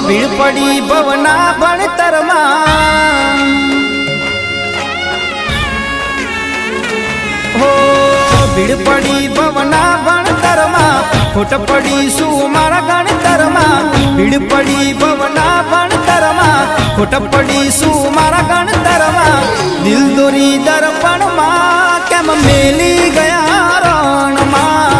ભીડ પડી ભવના ભણતરમાં હો ભીડ પડી ભવના ભણતરમાં ખોટ પડી શું મારા ગણતરમાં ભીડ પડી ભવના ભણતરમાં ખોટ પડી શું મારા ગણતરમાં દિલ દોરી દર્પણમાં કેમ મેલી ગયા રણમાં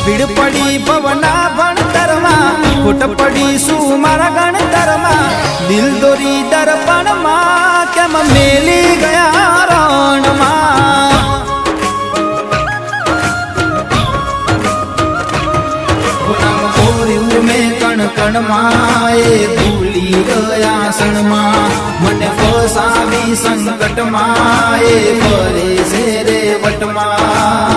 ભીડ પડી ભવના ભણતરમાં ખોટ પડી શું મારા ગણતરમાં દિલ દોરી દર્પણમાં કેમ મેલી ગયા રણમાં મેં કણ કણમાં એ ભૂલી ગયા ક્ષણમાં મને ફસાવી સંકટમાં એ ફરે છે રે વટમાં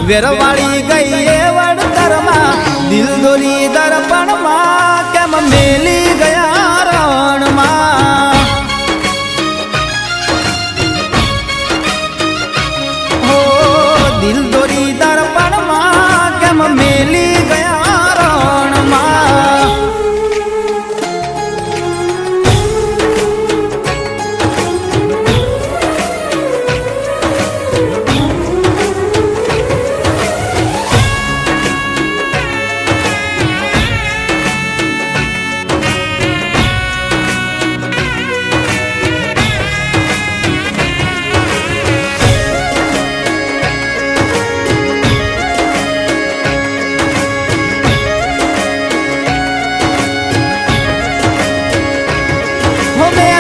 વેરવાળી ગઈ એ વડતરમાં દિલ દોરી દર્પણમાં કેમ મેલી ગયા રણમાં હો દિલ દોરી દર્પણમાં કેમ મેલી ગયા રણમાં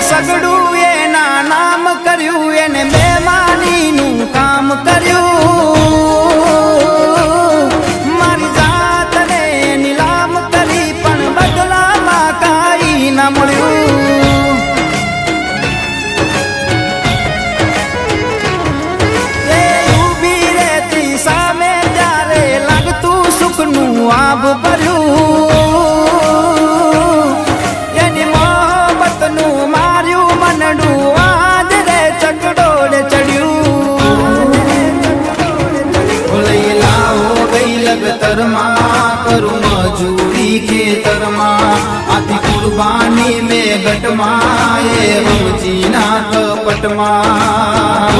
સગડું એના નામ કર્યું એને બેમાનીનું કામ કર્યું મારી જાતને નીલામ કરી પણ બદલામાં કાંઈ ના મળ્યું એ ઊભી રહેતી સામે ત્યારે લાગતું સુખનું આભ ભર્યું કરું મજૂરી ખેતરમાં આથી કુરબાની મેં ગટમાં એ રોજીના કપટમાં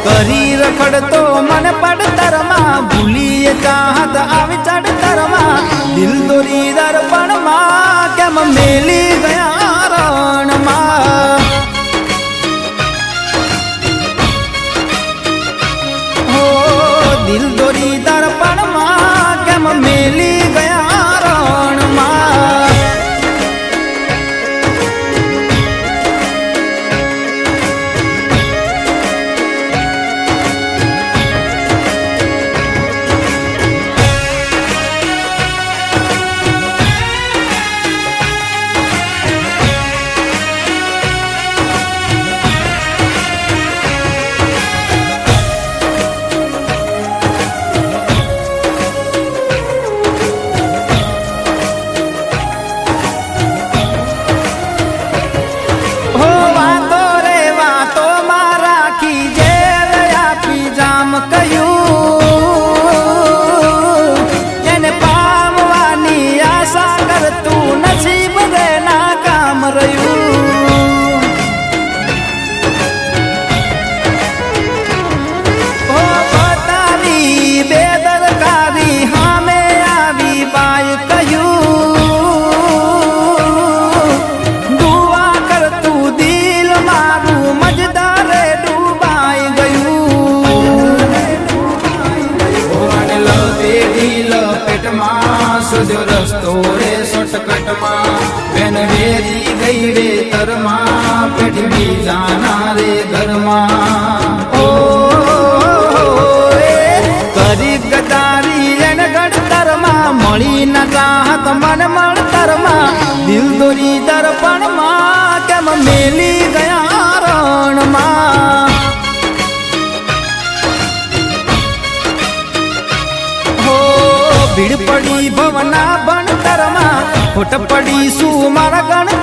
કરી રખડતો મન પડતરમાં ભૂલી ચાહત આવી ચડતરમાં દિલ દોરી દર્પણમાં કેમ મેલી ગયા રણમાં દિલ દોરી દર્પણમાં કેમ મેલી ગયા રણમાં રસ્તો રે શોર્ટકટમાં બેન વેરી ગઈ રે તરમાં પેઢી જાના રે ઘરમાં કરી ગદારી એને ગણતરમાં મળી ન ચાહત મન મળતરમાં દિલ દોરી દર્પણમાં કેમ મેલી ગયા રણમાં ભીડ પડી ભવના ભણતરમાં ખોટ પડી શું મારા ગણ